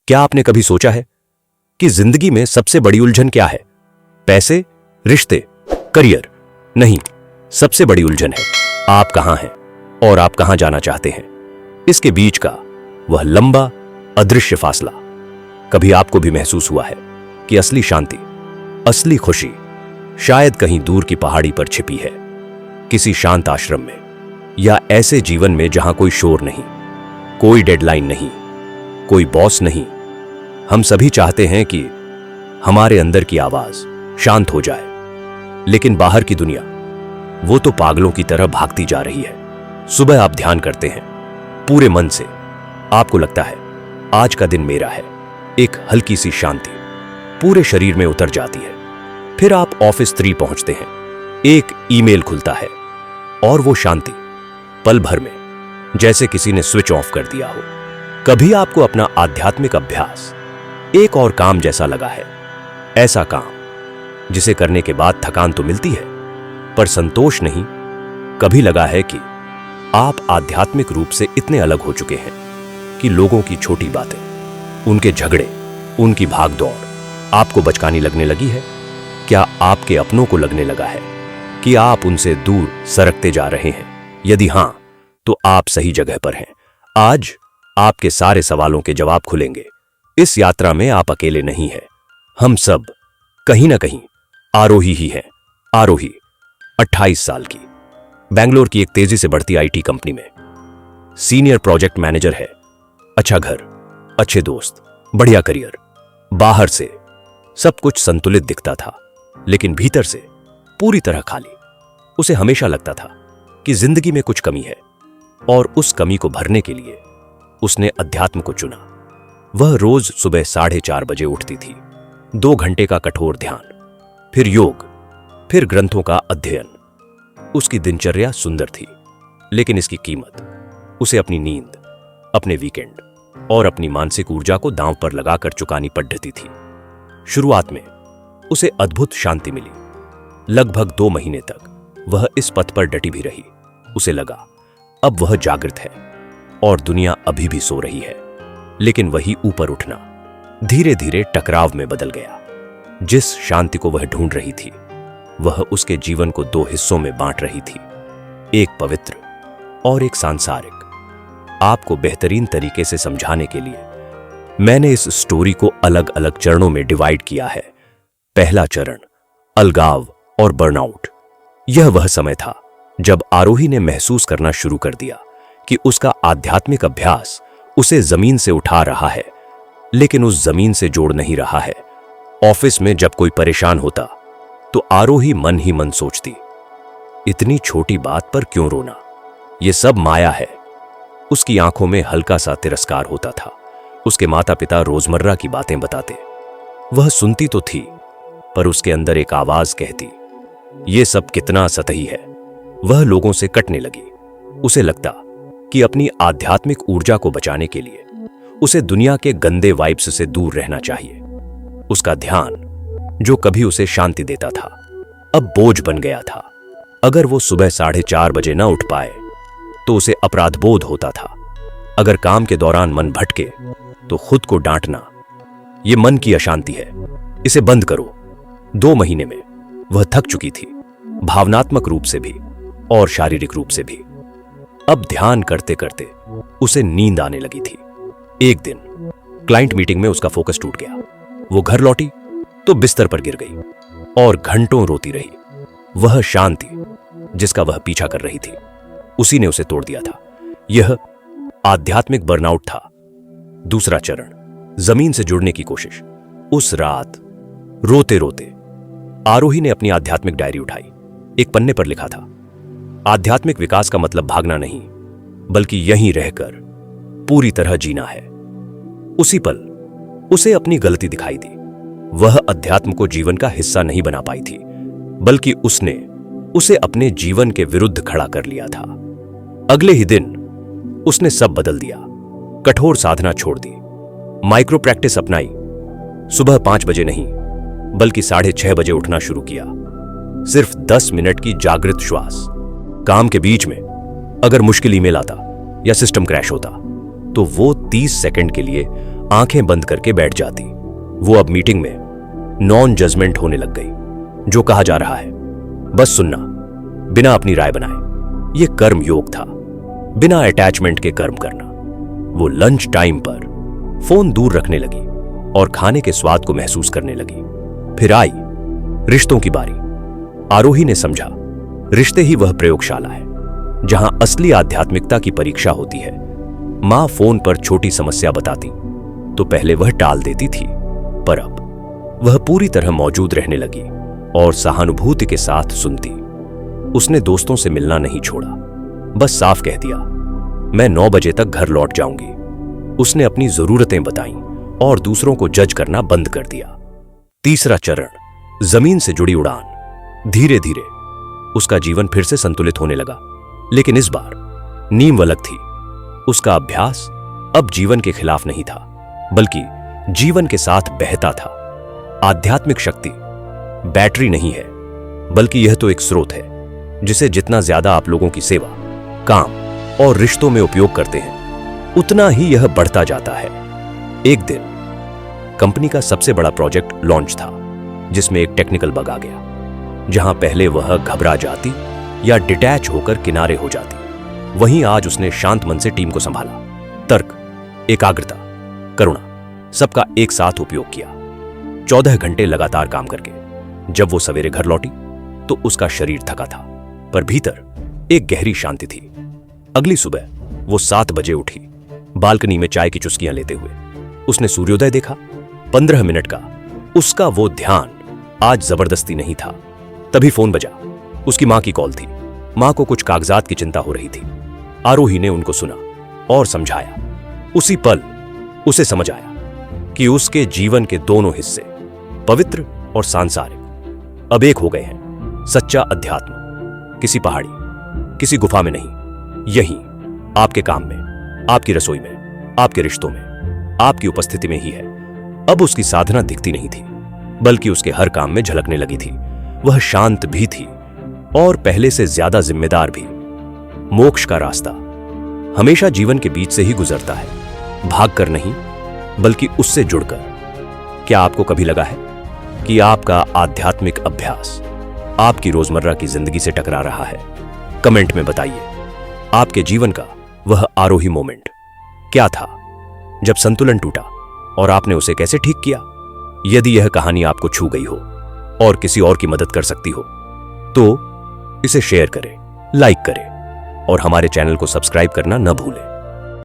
क्या आपने कभी सोचा है कि जिंदगी में सबसे बड़ी उलझन क्या है? पैसे, रिश्ते, करियर? नहीं, सबसे बड़ी उलझन है आप कहां हैं और आप कहां जाना चाहते हैं। इसके बीच का वह लंबा अदृश्य फासला। कभी आपको भी महसूस हुआ है कि असली शांति, असली खुशी शायद कहीं दूर की पहाड़ी पर छिपी है, किसी शांत आश्रम में, या ऐसे जीवन में जहां कोई शोर नहीं, कोई डेडलाइन नहीं, कोई बॉस नहीं। हम सभी चाहते हैं कि हमारे अंदर की आवाज शांत हो जाए, लेकिन बाहर की दुनिया वो तो पागलों की तरह भागती जा रही है। सुबह आप ध्यान करते हैं पूरे मन से, आपको लगता है आज का दिन मेरा है। एक हल्की सी शांति पूरे शरीर में उतर जाती है। फिर आप ऑफिस 3 पहुंचते हैं, एक ईमेल खुलता है और वो शांति पल भर में जैसे किसी ने स्विच ऑफ कर दिया हो। कभी आपको अपना आध्यात्मिक अभ्यास एक और काम जैसा लगा है, ऐसा काम जिसे करने के बाद थकान तो मिलती है पर संतोष नहीं। कभी लगा है कि आप आध्यात्मिक रूप से इतने अलग हो चुके हैं कि लोगों की छोटी बातें, उनके झगड़े, उनकी भागदौड़ आपको बचकानी लगने लगी है? क्या आपके अपनों को लगने लगा है कि आप उनसे दूर सरकते जा रहे हैं? यदि हां, तो आप सही जगह पर हैं। आज आपके सारे सवालों के जवाब खुलेंगे। इस यात्रा में आप अकेले नहीं हैं, हम सब कहीं ना कहीं आरोही ही हैं। आरोही 28 साल की, बेंगलोर की एक तेजी से बढ़ती आईटी कंपनी में सीनियर प्रोजेक्ट मैनेजर है। अच्छा घर, अच्छे दोस्त, बढ़िया करियर। बाहर से सब कुछ संतुलित दिखता था, लेकिन भीतर से पूरी तरह खाली। उसे हमेशा लगता था कि जिंदगी में कुछ कमी है, और उस कमी को भरने के लिए उसने अध्यात्म को चुना। वह रोज सुबह 4:30 बजे उठती थी। 2 घंटे का कठोर ध्यान, फिर योग, फिर ग्रंथों का अध्ययन। उसकी दिनचर्या सुंदर थी, लेकिन इसकी कीमत उसे अपनी नींद, अपने वीकेंड और अपनी मानसिक ऊर्जा को दांव पर लगाकर चुकानी पड़ती थी। शुरुआत में उसे अद्भुत शांति मिली। लगभग 2 महीने तक वह इस पथ पर डटी भी रही। उसे लगा अब वह जागृत है और दुनिया अभी भी सो रही है। लेकिन वही ऊपर उठना धीरे धीरे टकराव में बदल गया। जिस शांति को वह ढूंढ रही थी, वह उसके जीवन को 2 हिस्सों में बांट रही थी, एक पवित्र और एक सांसारिक। आपको बेहतरीन तरीके से समझाने के लिए मैंने इस स्टोरी को अलग अलग चरणों में डिवाइड किया है। पहला चरण, अलगाव और बर्नआउट। यह वह समय था जब आरोही ने महसूस करना शुरू कर दिया कि उसका आध्यात्मिक अभ्यास उसे जमीन से उठा रहा है, लेकिन उस जमीन से जोड़ नहीं रहा है। ऑफिस में जब कोई परेशान होता तो आरोही मन ही मन सोचती, इतनी छोटी बात पर क्यों रोना, यह सब माया है। उसकी आंखों में हल्का सा तिरस्कार होता था। उसके माता पिता रोजमर्रा की बातें बताते, वह सुनती तो थी, पर उसके अंदर एक आवाज कहती, यह सब कितना सतही है। वह लोगों से कटने लगी। उसे लगता कि अपनी आध्यात्मिक ऊर्जा को बचाने के लिए उसे दुनिया के गंदे वाइब्स से दूर रहना चाहिए। उसका ध्यान, जो कभी उसे शांति देता था, अब बोझ बन गया था। अगर वो सुबह 4:30 बजे न उठ पाए तो उसे अपराध बोध होता था। अगर काम के दौरान मन भटके तो खुद को डांटना, ये मन की अशांति है, इसे बंद करो। 2 महीने में वह थक चुकी थी, भावनात्मक रूप से भी और शारीरिक रूप से भी। अब ध्यान करते करते उसे नींद आने लगी थी। एक दिन क्लाइंट मीटिंग में उसका फोकस टूट गया। वो घर लौटी तो बिस्तर पर गिर गई और घंटों रोती रही। वह शांति जिसका वह पीछा कर रही थी, उसी ने उसे तोड़ दिया था। यह आध्यात्मिक बर्नआउट था। दूसरा चरण, जमीन से जुड़ने की कोशिश। उस रात रोते रोते आरोही ने अपनी आध्यात्मिक डायरी उठाई। एक पन्ने पर लिखा था, आध्यात्मिक विकास का मतलब भागना नहीं, बल्कि यहीं रहकर पूरी तरह जीना है। उसी पल उसे अपनी गलती दिखाई दी। वह अध्यात्म को जीवन का हिस्सा नहीं बना पाई थी, बल्कि उसने उसे अपने जीवन के विरुद्ध खड़ा कर लिया था। अगले ही दिन उसने सब बदल दिया। कठोर साधना छोड़ दी, माइक्रो प्रैक्टिस अपनाई। सुबह 5 बजे नहीं, बल्कि 6:30 बजे उठना शुरू किया। सिर्फ 10 मिनट की जागृत श्वास। काम के बीच में अगर मुश्किल ईमेल आता या सिस्टम क्रैश होता तो वो 30 सेकंड के लिए आंखें बंद करके बैठ जाती। वो अब मीटिंग में नॉन जजमेंट होने लग गई। जो कहा जा रहा है बस सुनना, बिना अपनी राय बनाए। ये कर्म योग था, बिना अटैचमेंट के कर्म करना। वो लंच टाइम पर फोन दूर रखने लगी और खाने के स्वाद को महसूस करने लगी। फिर आई रिश्तों की बारी। आरोही ने समझा, रिश्ते ही वह प्रयोगशाला है जहां असली आध्यात्मिकता की परीक्षा होती है। मां फोन पर छोटी समस्या बताती तो पहले वह टाल देती थी, पर अब वह पूरी तरह मौजूद रहने लगी और सहानुभूति के साथ सुनती। उसने दोस्तों से मिलना नहीं छोड़ा, बस साफ कह दिया, मैं 9 बजे तक घर लौट जाऊंगी। उसने अपनी जरूरतें बताईं और दूसरों को जज करना बंद कर दिया। तीसरा चरण, जमीन से जुड़ी उड़ान। धीरे धीरे उसका जीवन फिर से संतुलित होने लगा, लेकिन इस बार नींव अलग थी। उसका अभ्यास अब जीवन के खिलाफ नहीं था, बल्कि जीवन के साथ बहता था। आध्यात्मिक शक्ति बैटरी नहीं है, बल्कि यह तो एक स्रोत है जिसे जितना ज्यादा आप लोगों की सेवा, काम और रिश्तों में उपयोग करते हैं, उतना ही यह बढ़ता जाता है। एक दिन कंपनी का सबसे बड़ा प्रोजेक्ट लॉन्च था, जिसमें एक टेक्निकल बग आ गया। जहां पहले वह घबरा जाती या डिटैच होकर किनारे हो जाती, वहीं आज उसने शांत मन से टीम को संभाला। तर्क, एकाग्रता, करुणा, सबका एक साथ उपयोग किया। 14 घंटे लगातार काम करके जब वो सवेरे घर लौटी तो उसका शरीर थका था, पर भीतर एक गहरी शांति थी। अगली सुबह वो 7 बजे उठी। बालकनी में चाय की चुस्कियां लेते हुए उसने सूर्योदय देखा। 15 मिनट का उसका वो ध्यान आज जबरदस्ती नहीं था। तभी फोन बजा। उसकी मां की कॉल थी। मां को कुछ कागजात की चिंता हो रही थी। आरोही ने उनको सुना और समझाया। उसी पल उसे समझ आया कि उसके जीवन के दोनों हिस्से, पवित्र और सांसारिक, अब एक हो गए हैं। सच्चा अध्यात्म किसी पहाड़ी, किसी गुफा में नहीं, यहीं आपके काम में, आपकी रसोई में, आपके रिश्तों में, आपकी उपस्थिति में ही है। अब उसकी साधना दिखती नहीं थी, बल्कि उसके हर काम में झलकने लगी थी। वह शांत भी थी और पहले से ज्यादा जिम्मेदार भी। मोक्ष का रास्ता हमेशा जीवन के बीच से ही गुजरता है, भागकर नहीं, बल्कि उससे जुड़कर। क्या आपको कभी लगा है कि आपका आध्यात्मिक अभ्यास आपकी रोजमर्रा की जिंदगी से टकरा रहा है? कमेंट में बताइए। आपके जीवन का वह आरोही मोमेंट क्या था जब संतुलन टूटा और आपने उसे कैसे ठीक किया? यदि यह कहानी आपको छू गई हो और किसी और की मदद कर सकती हो तो इसे शेयर करें, लाइक करें और हमारे चैनल को सब्सक्राइब करना न भूलें।